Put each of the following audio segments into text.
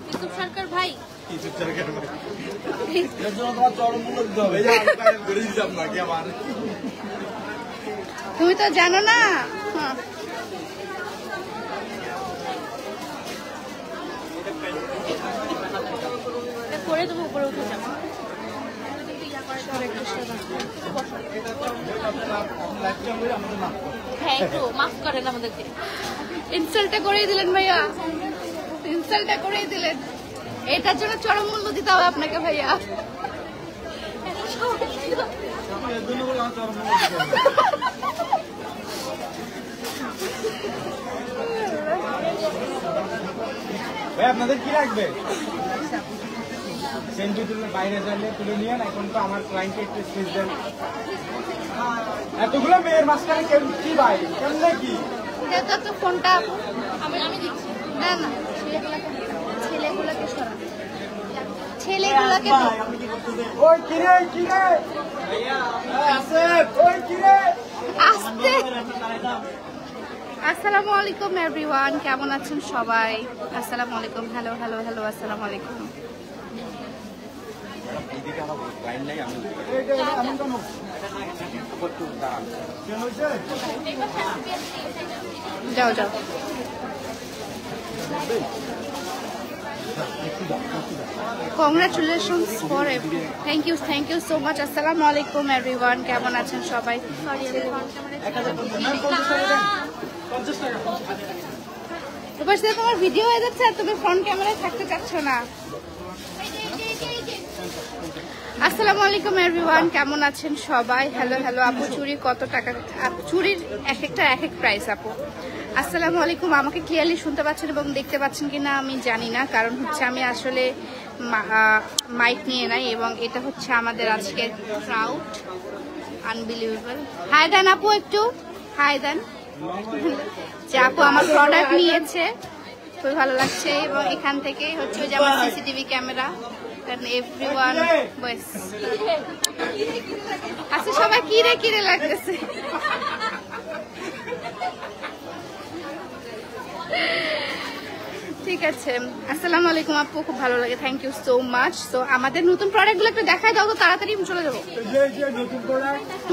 ইউসুফ সরকার ভাই তুমি তো জানো না। করে তুমি উপরে উঠে যাবো। হ্যাঁ একটু মাফ করেন আমাদেরকে। ইনসাল্টটা করেই দিলেন ভাইয়া, ইনসাল্টটা করেই দিলেন। এটার জন্য চরম মূল্য দিতে হবে আপনাকে ভাইয়া। ভাই আপনাদের কি লাগবে? সেন্টুরির বাইরে যাইলে তুলে নিয়ে না, এখন তো আমার ক্লায়েন্টকে একটু স্পেস দেন। এতগুলো মেয়ের মাঝখানে কি ভাই কেমনে কি? এটা তো ফোনটা আমি দিচ্ছি। না না ছেলেগুলোকে সরা, ছেলেগুলোকে ওই কিরে কিরে ভাইয়া আসেফ, ওই কিরে আস্তে। আসসালামু আলাইকুম এভরিওয়ান, কেমন আছেন সবাই? আসসালামু আলাইকুম, হ্যালো হ্যালো হ্যালো, আসসালামু আলাইকুম। যাও যাও, congratulations for thank you so much. আসসালামু আলাইকুম এভরিওয়ান, কেমন আছেন সবাই? তোমার ভিডিও হয়ে যাচ্ছে আর তুমি ফ্রন্ট ক্যামেরায় থাকতে চাচ্ছ না। আসসালামু আলাইকুম এভরিওয়ান, কেমন আছেন সবাই? হ্যালো হ্যালো আপু, চুড়ি কত টাকা? চুড়ির এক একটা এক এক প্রাইস আপু। আসসালামু আলাইকুম, আমাকে ক্লিয়ারলি শুনতে পাচ্ছেন এবং দেখতে পাচ্ছেন কিনা আমি জানি না, কারণ হচ্ছে আমি আসলে মাইক নিয়ে নাই এবং এটা হচ্ছে আমাদের আজকের ক্রাউড। আনবিলিভেবল। হাই দেন আপু, একটু হাই দেন। যে আপু আমার প্রোডাক্ট নিয়েছে, খুবই ভালো লাগছে এবং এখান থেকে হচ্ছে যে আমার সিসিটিভি ক্যামেরা। এভরিওয়ান বয়েস আচ্ছা, সবাই কিরে কিরে লাগতেছে। ঠিক আছে, আসসালামু আলাইকুম আপু, খুব ভালো লাগে, থ্যাংক ইউ সো মাচ। তো আমাদের নতুন প্রোডাক্ট গুলো একটু দেখাই দাও তো, তাড়াতাড়ি চলে যাবো।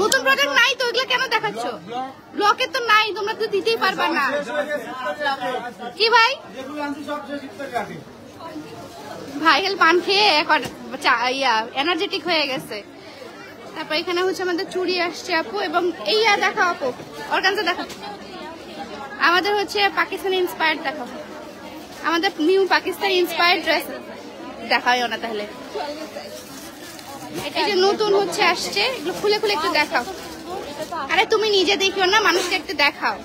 নতুন প্রোডাক্ট নাই তো, ওইগুলো কেন দেখাচ্ছ? ব্লকে তো নাই, তোমরা তো দিতেই পারবা না। কি ভাই ভাইরাল পান খেয়ে এনার্জেটিক হয়ে গেছে। তারপর এখানে হচ্ছে আমাদের চুড়ি আসছে আপু, এবং এইয়া দেখাও আপু, অর্গানজা দেখাও। আমাদের হচ্ছে পাকিস্তানি ইন্সপায়ার্ড দেখাও, আমাদের নিউ পাকিস্তানি ইন্সপায়ার্ড ড্রেস দেখাও না তাহলে। এটা যে নতুন হচ্ছে আসছে, এগুলো খুলে খুলে একটু দেখাও। আরে তুমি নিজে দেখিও না, মানুষকে একটু দেখাও,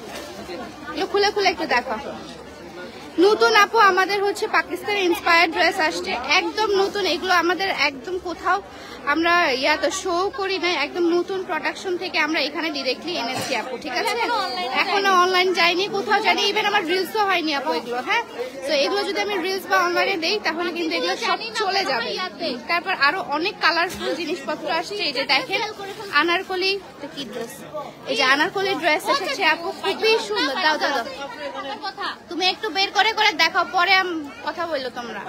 এগুলো খুলে খুলে একটু দেখাও। নতুন আপু আমাদের হচ্ছে পাকিস্তানি ইন্সপায়ার্ড ড্রেস আসছে, একদম নতুন। এগুলো আমাদের একদম কোথাও আমরা তো শো করি না, একদম নতুন প্রোডাকশন থেকে আমরা এখানে ডিরেক্টলি এনেছি আপু, ঠিক আছে? এখনো অনলাইন যায়নি, কোথাও যায়নি, ইভেন আমার রিলসও হয়নি আপু এগুলো। হ্যাঁ, তো এগুলো যদি আমি রিলস বা অনলাইনে দেই তাহলে কিন্তু এগুলো সব চলে যাবে। তারপর আরো অনেক কালারফুল জিনিসপত্র আসছে। এই যে দেখেন আনারকলি, কি ড্রেস, এই যে আনারকলি ড্রেস এসেছে আপু, খুবই সুন্দর। দাও দাও দাও, তুমি একটু বের করে করে দেখাও, পরে কথা বললো তোমরা।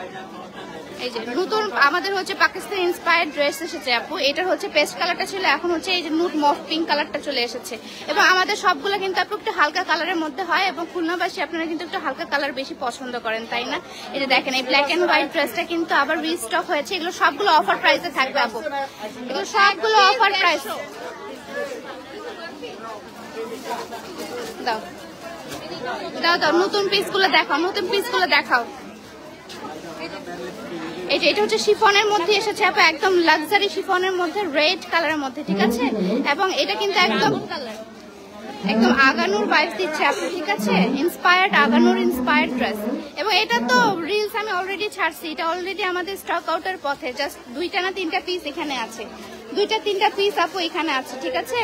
এই যে নতুন আমাদের হচ্ছে পাকিস্তানি ইন্সপায়ার্ড ড্রেস এসেছে আপু, এটার হচ্ছে পেস্ট কালারটা ছিল, এখন হচ্ছে এই যে নুট মফ পিঙ্ক কালারটা চলে এসেছে। এবং আমাদের সবগুলো কিন্তু আপু একটু হালকা কালারের মধ্যে হয়, এবং খুলনাবাসী আপনারা কিন্তু একটু হালকা কালার বেশি পছন্দ করেন, তাই না? এই যে দেখেন এই ব্ল্যাক এন্ড হোয়াইট ড্রেসটা কিন্তু আবার রিস্টক হয়েছে। এগুলো সবগুলো অফার প্রাইসে থাকবে আপু, এগুলো সবগুলো অফার প্রাইস। দাও দাও দাও, নতুন পিসগুলো দেখাও, নতুন পিসগুলো দেখাও। এই যে এটা হচ্ছে শিফনের মধ্যে এসেছে আপু, একদম লাক্সারি শিফনের মধ্যে, রেড কালারের মধ্যে, ঠিক আছে? এবং এটা কিন্তু একদম একদম আগানুর ভাইবস দিচ্ছে আপু, ঠিক আছে? ইন্সপায়ার্ড, আগানুর ইন্সপায়ার্ড ড্রেস। এবং এটা তো রিলস আমি অলরেডি ছাড়ছি, এটা অলরেডি আমাদের স্টক আউটের পথে, জাস্ট 2টা না 3টা পিস এখানে আছে, 2টা 3টা পিস আপু এখানে আছে, ঠিক আছে?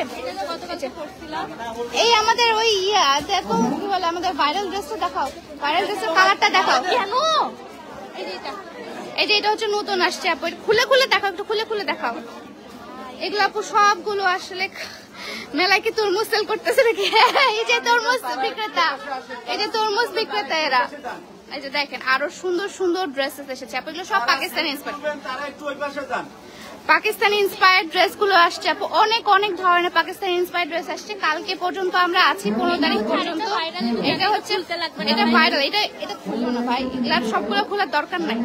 এই আমাদের ওই দেখো কি বলে, আমাদের ভাইরাল ড্রেসটা দেখাও, ভাইরাল ড্রেসের কালারটা দেখাও। কেন এই যে এটা হচ্ছে নতুন আসছে আপু, খুলে খুলে দেখাও, একটু খুলে খুলে দেখাও। এগুলো আপু সবগুলো আসলে মেলায় কি তরমুজ সেল করতেছে নাকি? এই যে তরমুজ বিক্রেতা, এই যে তরমুজ বিক্রেতা এরা, এই যে দেখেন আরো সুন্দর সুন্দর ড্রেসেস এসেছে আপু, এগুলো সব পাকিস্তানি ইন্সপায়ার্ড। তারা একটু ওই পাশে যান। পাকিস্তানি ইন্সপায়ার্ড ড্রেসগুলো আসছে আপু, অনেক অনেক ধরনের পাকিস্তানি ইন্সপায়ার্ড ড্রেস আসছে। কালকে পর্যন্ত আমরা আছি 15 তারিখ পর্যন্ত। এটা হচ্ছে এটা ভাইরাল, এটা খুলবো না ভাই, এগুলার সবগুলো খোলার দরকার নাই,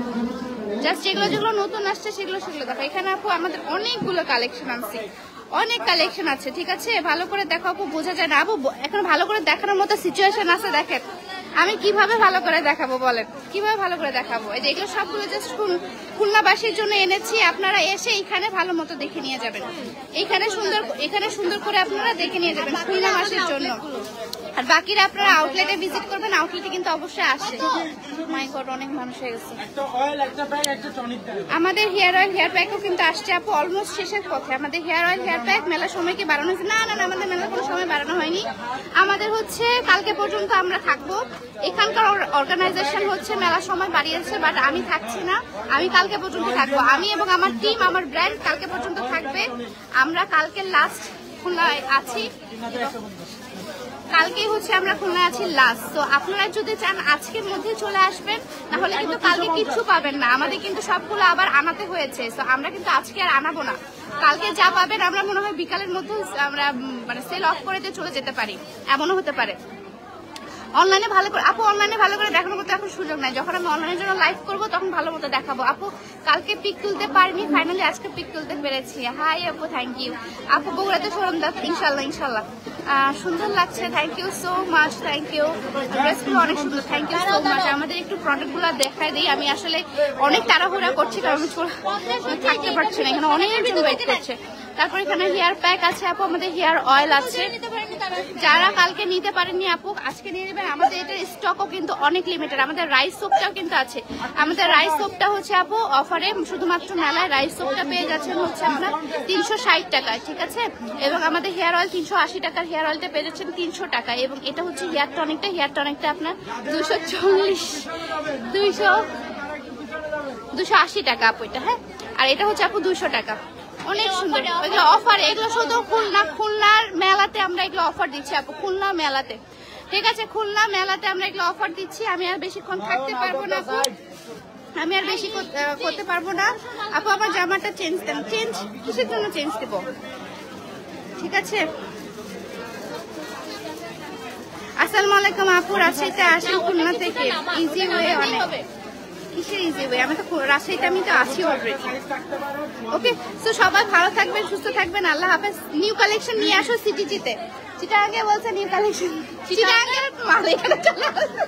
জাস্ট যেগুলো যেগুলো নতুন আসছে সেগুলো দেখো। এখানে আপু আমাদের অনেকগুলো কালেকশন আছে, অনেক কালেকশন আছে, ঠিক আছে? ভালো করে দেখো আপু, বোঝা যায় না আপু, এখন ভালো করে দেখানোর মতো সিচুয়েশন আছে। দেখেন আমি কিভাবে ভালো করে দেখাবো, বলেন কিভাবে ভালো করে দেখাবো? এই যে এগুলো সবগুলো জাস্ট খুলনাবাসীর জন্য এনেছি, আপনারা এসে এখানে ভালো মতো দেখে নিয়ে যাবেন, এখানে সুন্দর করে আপনারা দেখে নিয়ে যাবেন খুলনাবাসীর জন্য। আর বাকিরা আপনারা আউটলেটে ভিজিট করবেন, আউটলেটে কিন্তু অবশ্যই আসে। মাই গড, অনেক মানুষ হয়ে গেছে। আমাদের হেয়ার অয়েল হেয়ার প্যাকও কিন্তু আসছে আপু, অলমোস্ট শেষের পথে। আমাদের হেয়ার অয়েল হেয়ার প্যাক মেলার সময় কি বাড়ানো হয়েছে? না, আমাদের মেলার কোনো সময় বাড়ানো হয়নি। আমাদের হচ্ছে কালকে পর্যন্ত আমরা থাকবো। এখানকার অর্গানাইজেশন হচ্ছে মেলার সময় বাড়িয়েছে, বাট আমি থাকছি না, আমি কালকে পর্যন্ত থাকবো। আমি এবং আমার টিম, আমার ব্র্যান্ড কালকে পর্যন্ত থাকবে। আমরা কালকে লাস্ট খুলনায় আছি, কালকেই হচ্ছে আমরা খুলনায় আছি লাস্ট। তো আপনারা যদি চান আজকের মধ্যে চলে আসবেন, তাহলে কিন্তু কালকে কিচ্ছু পাবেন না। আমাদের কিন্তু সবগুলো আবার আনাতে হয়েছে, তো আমরা কিন্তু আজকে আর আনাবো না। কালকে যা পাবেন আমরা মনে হয় বিকালের মধ্যে আমরা মানে সেল অফ করে দিয়ে চলে যেতে পারি, এমনও হতে পারে। অনলাইনে ভালো করে আপু, অনলাইনে ভালো করে দেখানোর মতো এখন সুযোগ নাই। যখন আমি অনলাইনের জন্য লাইভ করবো তখন ভালো মতো দেখাবো। আপু কালকে পিক তুলতে পারিনি, ফাইনালি আজকে পিক তুলতে পেরেছি। হাই আপু, থ্যাংক ইউ আপু। বগুড়াতে শোরুম দাও, ইনশাল্লাহ সুন্দর লাগছে, thank you so much, thank you. ড্রেসগুলো অনেক সুন্দর, থ্যাংক ইউ সো মাচ। আমাদের একটু প্রোডাক্টগুলো দেখাই দিই। আমি আসলে অনেক তাড়াহুড়া করছি, কারণ থাকতে পারছি না, এখানে অনেকজন ওয়েট করছে। তারপর এখানে হেয়ার প্যাক আছে আপু, আমাদের হেয়ার অয়েল আছে। যারা কালকে নিতে পারেননি আপু, আজকে নিয়ে নেবেন। আমাদের এটার স্টকও কিন্তু অনেক লিমিটেড। আমাদের রাইস সোপটাও কিন্তু আছে। আমাদের রাইস সোপটা হচ্ছে আপু অফারে, শুধুমাত্র মেলায় রাইস সোপটা পেয়ে যাচ্ছেন হচ্ছে আপনার 360 টাকায়, ঠিক আছে? এবং আমাদের হেয়ার অয়েল 380 টাকার হেয়ার অয়েলটা পেয়ে যাচ্ছেন 300 টাকায়। এবং এটা হচ্ছে হেয়ার টনিকটা আপনার 280 টাকা আপু এটা, হ্যাঁ। আর এটা হচ্ছে আপু 200 টাকা, অনেক সুন্দর অফার। এগুলো শুধু খুলনার মেলাতে আমরা এগুলো অফার দিচ্ছি আপু, খুলনা মেলাতে, ঠিক আছে? খুলনা মেলাতে আমরা এগুলো অফার দিচ্ছি। আমি আর বেশিক্ষণ থাকতে পারবো না আপু, আমি আর বেশি করতে পারবো না আপু। আমার জামাটা চেঞ্জ দেন। চেঞ্জ কিসের জন্য চেঞ্জ দেব, ঠিক আছে? আসসালামু আলাইকুম আপু, রাজশাহীতে আসেন খুলনা থেকে, ইজি ওয়ে অনেক। কিসের ইজি ওয়ে? আমি তো রাজশাহীতে আমি তো আছি অলরেডি। ওকে, তো সবাই ভালো থাকবেন, সুস্থ থাকবেন, আল্লাহ হাফেজ। নিউ কালেকশন নিয়ে আসো সিটিজিতে। চিটাগাঙ্গে বলছে নিউ কালেকশন, চিটাগাঙ্গের মাল এখানে চলে আসে।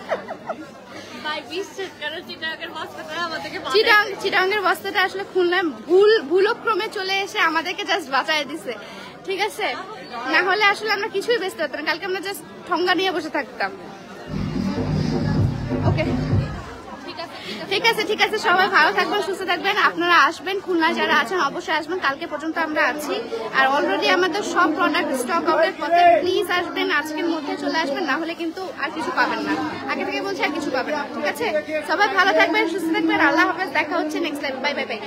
চিটাগাঙ্গের বস্তাটা আসলে খুলনায় ভুলক্রমে চলে এসে আমাদেরকে জাস্ট বাঁচায় দিছে, ঠিক আছে? না হলে আসলে আমরা কিছুই বেচতে পারতাম না, কালকে আমরা জাস্ট ঠঙ্গা নিয়ে বসে থাকতাম। ওকে, ঠিক আছে, সবাই ভালো থাকবেন, সুস্থ থাকবেন। আপনারা আসবেন, খুলনা যারা আছেন অবশ্যই আসবেন, কালকে পর্যন্ত আমরা আছি। আর অলরেডি আমাদের সব প্রোডাক্ট স্টক আউটের পথে, প্লিজ আসবেন, আজকের মধ্যে চলে আসবেন, না হলে কিন্তু আর কিছু পাবেন না। আগে থেকে বলছি আর কিছু পাবেন না, ঠিক আছে? সবাই ভালো থাকবেন, সুস্থ থাকবেন, আল্লাহ হাফেজ। দেখা হচ্ছে next live, bye bye bye.